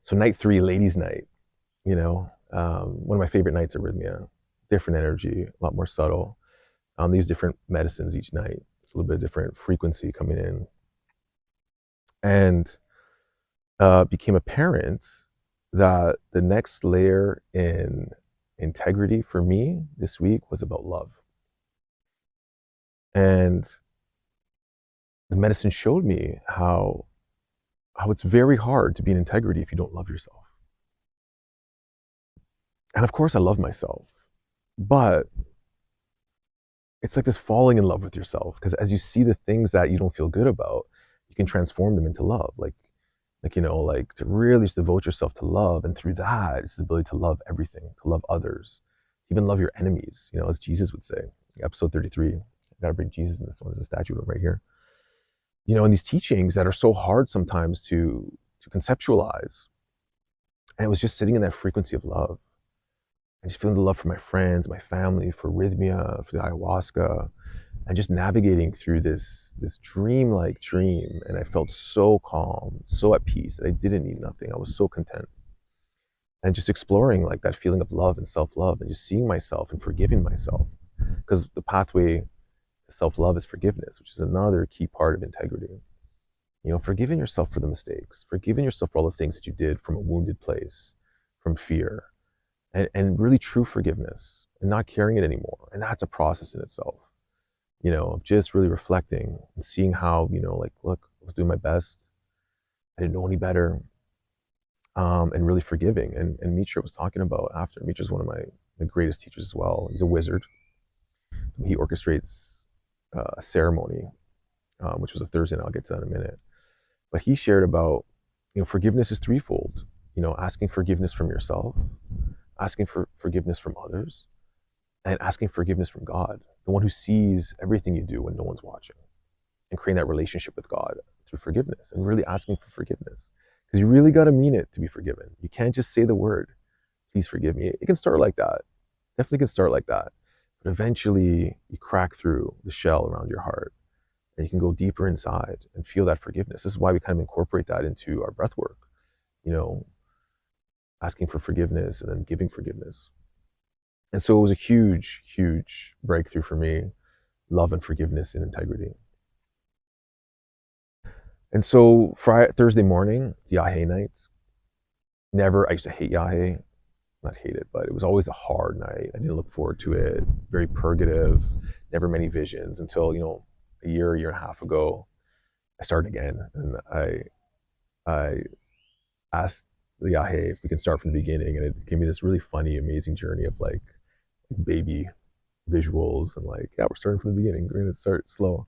So night 3, ladies' night, one of my favorite nights, arrhythmia, different energy, a lot more subtle. They use different medicines each night. It's a little bit different frequency coming in. And became apparent that the next layer in integrity for me this week was about love. And the medicine showed me how it's very hard to be in integrity if you don't love yourself. And of course I love myself, but it's like this falling in love with yourself, because as you see the things that you don't feel good about, you can transform them into love. Like to really just devote yourself to love, and through that it's the ability to love everything, to love others, even love your enemies, as Jesus would say. Episode 33, I gotta bring Jesus in this one. There's a statue of him right here. In these teachings that are so hard sometimes to conceptualize, and it was just sitting in that frequency of love and just feeling the love for my friends, my family, for rhythmia, for the ayahuasca, and just navigating through this dream-like dream. And I felt so calm, so at peace, that I didn't need nothing. I was so content. And just exploring like that feeling of love and self-love, and just seeing myself and forgiving myself. Because the pathway to self-love is forgiveness, which is another key part of integrity. Forgiving yourself for the mistakes, forgiving yourself for all the things that you did from a wounded place, from fear, and really true forgiveness, and not carrying it anymore. And that's a process in itself, of just really reflecting and seeing how, like, look, I was doing my best. I didn't know any better. And really forgiving. And Mitra was talking about after. Mitra's one of my greatest teachers as well. He's a wizard. He orchestrates a ceremony, which was a Thursday, and I'll get to that in a minute. But he shared about, forgiveness is threefold. Asking forgiveness from yourself, asking for forgiveness from others, and asking forgiveness from God, the one who sees everything you do when no one's watching, and creating that relationship with God through forgiveness, and really asking for forgiveness. Because you really got to mean it to be forgiven. You can't just say the word, please forgive me. It can start like that. Definitely can start like that. But eventually you crack through the shell around your heart, and you can go deeper inside and feel that forgiveness. This is why we kind of incorporate that into our breath work, you know, asking for forgiveness and then giving forgiveness. And so it was a huge, huge breakthrough for me, love and forgiveness and integrity. And so Thursday morning, Yahe night. I used to hate Yahe, not hate it, but it was always a hard night. I didn't look forward to it. Very purgative, never many visions until, a year and a half ago, I started again. And I asked the Yahe if we can start from the beginning. And it gave me this really funny, amazing journey of like baby visuals and like, yeah, we're starting from the beginning. We're going to start slow.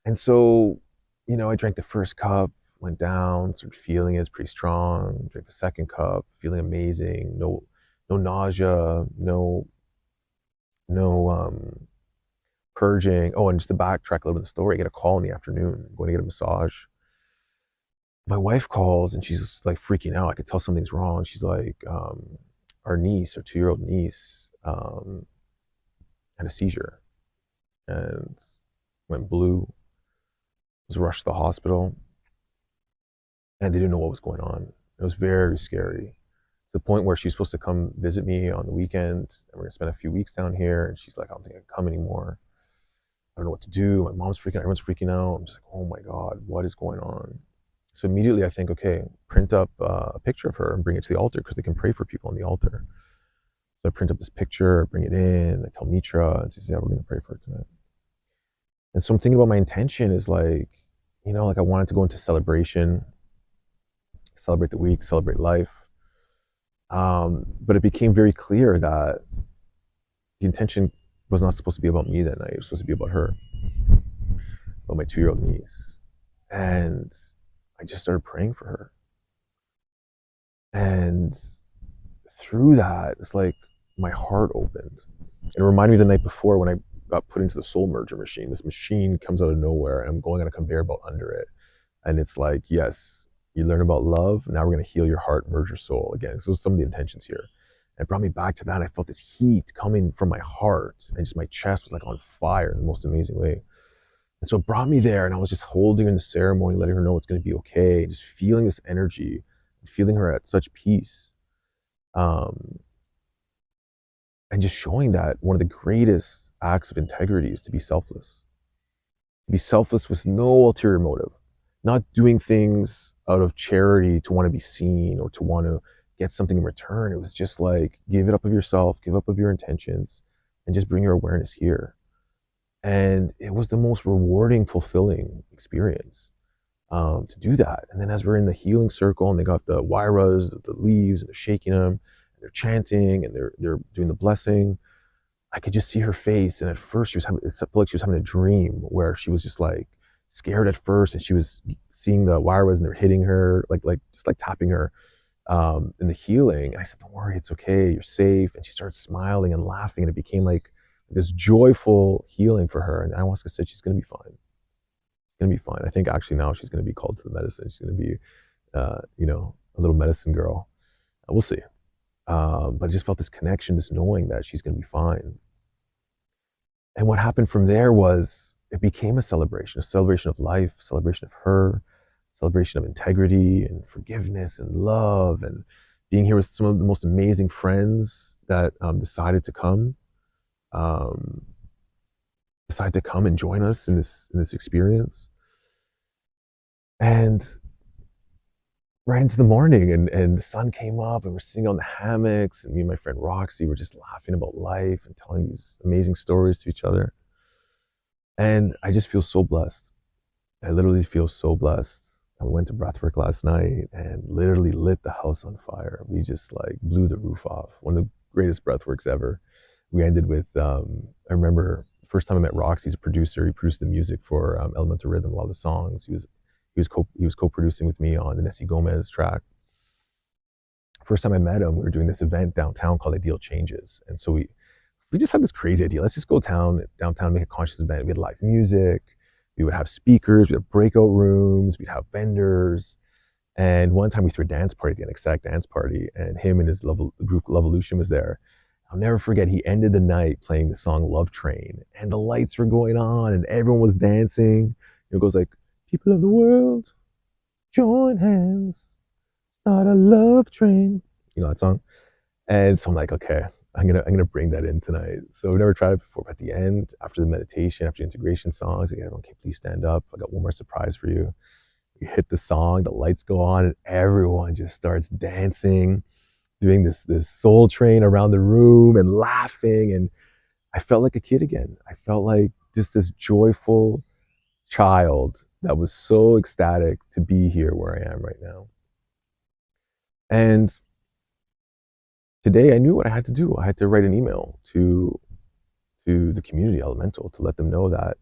And so, I drank the first cup, went down, started feeling it, it's pretty strong. Drank the second cup, feeling amazing. No nausea, no purging. Oh, and just to backtrack a little bit in the story, I get a call in the afternoon, going to get a massage. My wife calls and she's like freaking out. I could tell something's wrong. She's like, our niece, our 2-year-old niece, had a seizure and went blue, was rushed to the hospital, and they didn't know what was going on. It was very scary. To the point where she's supposed to come visit me on the weekend, and we're gonna spend a few weeks down here. And she's like, I don't think I can come anymore. I don't know what to do. My mom's freaking out. Everyone's freaking out. I'm just like, oh my God, what is going on? So immediately I think, okay, print up a picture of her and bring it to the altar, because they can pray for people on the altar. So I print up this picture, bring it in. I tell Mitra, and she says, yeah, we're going to pray for her tonight. And so I'm thinking about my intention is like, like I wanted to go into celebration, celebrate the week, celebrate life. But it became very clear that the intention was not supposed to be about me that night. It was supposed to be about her, about my 2-year-old niece. And I just started praying for her. And through that, it's like my heart opened. It reminded me the night before when I got put into the soul merger machine. This machine comes out of nowhere, and I'm going on a conveyor belt under it. And it's like, yes, you learn about love. Now we're going to heal your heart, merge your soul again. So some of the intentions here. And it brought me back to that. I felt this heat coming from my heart, and just my chest was like on fire in the most amazing way. And so it brought me there, and I was just holding her in the ceremony, letting her know it's going to be okay, just feeling this energy feeling her at such peace, um, and just showing that one of the greatest acts of integrity is to be selfless. Be selfless with no ulterior motive, not doing things out of charity to want to be seen or to want to get something in return. It was just like give it up of yourself, give up of your intentions, and just bring your awareness here. And it was the most rewarding, fulfilling experience to do that. And then as we're in the healing circle, and they got the wiras, the leaves, and they're shaking them, and they're chanting, and they're doing the blessing. I could just see her face, and at first she was having, it felt like she was having a dream where she was just like scared at first, and she was seeing the wiras, and they're hitting her, like just like tapping her in the healing. And I said, "Don't worry, it's okay, you're safe." And she started smiling and laughing, and it became like this joyful healing for her. And ayahuasca said she's going to be fine. She's going to be fine. I think actually now she's going to be called to the medicine. She's going to be, a little medicine girl. We'll see. But I just felt this connection, this knowing that she's going to be fine. And what happened from there was it became a celebration of life, celebration of her, celebration of integrity and forgiveness and love, and being here with some of the most amazing friends that um, decided to come and join us in this experience. And right into the morning, and the sun came up, and we're sitting on the hammocks, and me and my friend Roxy were just laughing about life and telling these amazing stories to each other. And I just feel so blessed. I literally feel so blessed. I went to breathwork last night and literally lit the house on fire. We just like blew the roof off. One of the greatest breathworks ever. We ended with, I remember the first time I met Rox, he's a producer. He produced the music for Elemental Rhythm, a lot of the songs. He was co-producing with me on the Nessie Gomez track. First time I met him, we were doing this event downtown called Ideal Changes. And so we just had this crazy idea. Let's just go downtown, make a conscious event. We had live music. We would have speakers. We'd have breakout rooms. We'd have vendors. And one time we threw a dance party, the Ecstatic dance party, and him and his group Levolution was there. I'll never forget. He ended the night playing the song "Love Train," and the lights were going on, and everyone was dancing. It goes like, "People of the world, join hands, start a love train." You know that song? And so I'm like, okay, I'm gonna bring that in tonight. So we've never tried it before. But at the end, after the meditation, after the integration songs, I get everyone, okay, please stand up. I got one more surprise for you. You hit the song, the lights go on, and everyone just starts dancing, doing this soul train around the room and laughing. And I felt like a kid again. I felt like just this joyful child that was so ecstatic to be here where I am right now. And today I knew what I had to do. I had to write an email to the community elemental to let them know that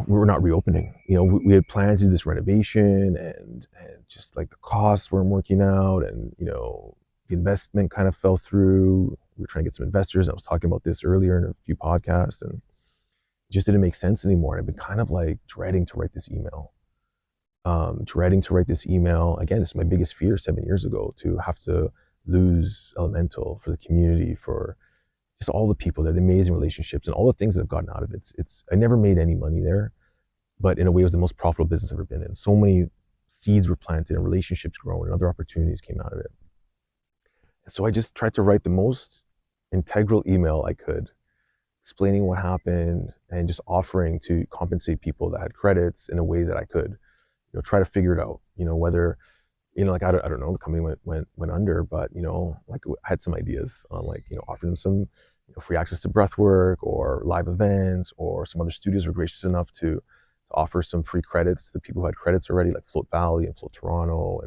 we were not reopening. We had planned to do this renovation, and just like the costs weren't working out, and the investment kind of fell through. We were trying to get some investors. I was talking about this earlier in a few podcasts, and it just didn't make sense anymore. And I've been kind of like dreading to write this email. Dreading to write this email again. This is my biggest fear 7 years ago, to have to lose elemental for the community, for just all the people there, the amazing relationships, and all the things that I've gotten out of it. It's I never made any money there, but in a way, it was the most profitable business I've ever been in. So many seeds were planted, and relationships grown, and other opportunities came out of it. So I just tried to write the most integral email I could, explaining what happened and just offering to compensate people that had credits in a way that I could, try to figure it out. Whether like I don't know, the company went under, but like I had some ideas on, like, offering them some free access to breathwork or live events, or some other studios were gracious enough to offer some free credits to the people who had credits already, like Float Valley and Float Toronto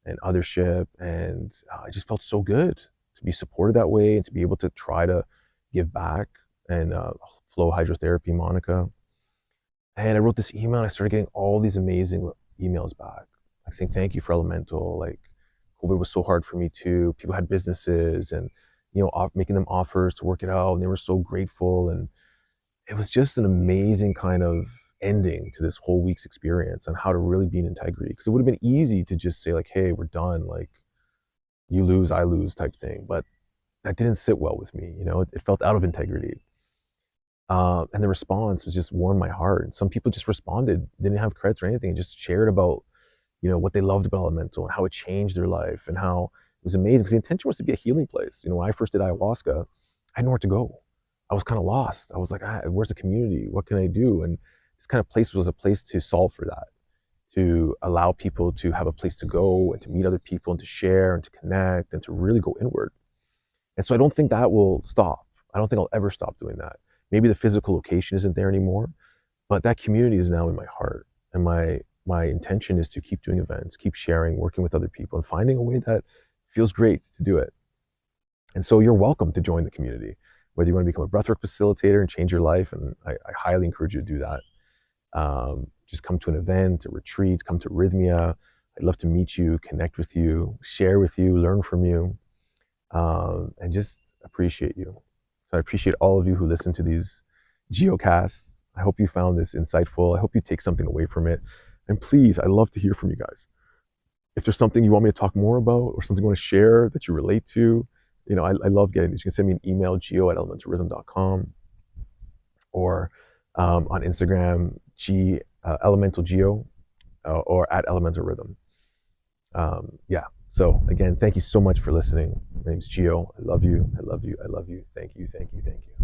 and Othership. And I just felt so good to be supported that way, and to be able to try to give back. And Flow Hydrotherapy, Monica. And I wrote this email, and I started getting all these amazing emails back, like saying thank you for elemental. Like, COVID was so hard for me too. People had businesses, and making them offers to work it out, and they were so grateful. And it was just an amazing kind of ending to this whole week's experience on how to really be in integrity. Because it would have been easy to just say like, hey, we're done, like you lose, I lose type thing. But that didn't sit well with me. It felt out of integrity. And the response was just warmed my heart. And some people just responded, didn't have credits or anything, and just shared about what they loved about elemental and how it changed their life and how it was amazing because the intention was to be a healing place. When I first did ayahuasca, I had nowhere to go. I was kind of lost. I was like, where's the community? What can I do? And this kind of place was a place to solve for that, to allow people to have a place to go and to meet other people and to share and to connect and to really go inward. And so I don't think that will stop. I don't think I'll ever stop doing that. Maybe the physical location isn't there anymore, but that community is now in my heart. And my intention is to keep doing events, keep sharing, working with other people, and finding a way that feels great to do it. And so you're welcome to join the community, whether you want to become a breathwork facilitator and change your life. And I highly encourage you to do that. Just come to an event, a retreat, come to Rhythmia. I'd love to meet you, connect with you, share with you, learn from you, and just appreciate you. So I appreciate all of you who listen to these geocasts. I hope you found this insightful. I hope you take something away from it. And please, I love to hear from you guys. If there's something you want me to talk more about or something you want to share that you relate to, I love getting this. You can send me an email, geo@elementalrhythm.com, or on Instagram, elemental geo, or at elemental rhythm. Yeah. So again, thank you so much for listening. My name's Geo. I love you. I love you. I love you. Thank you. Thank you. Thank you.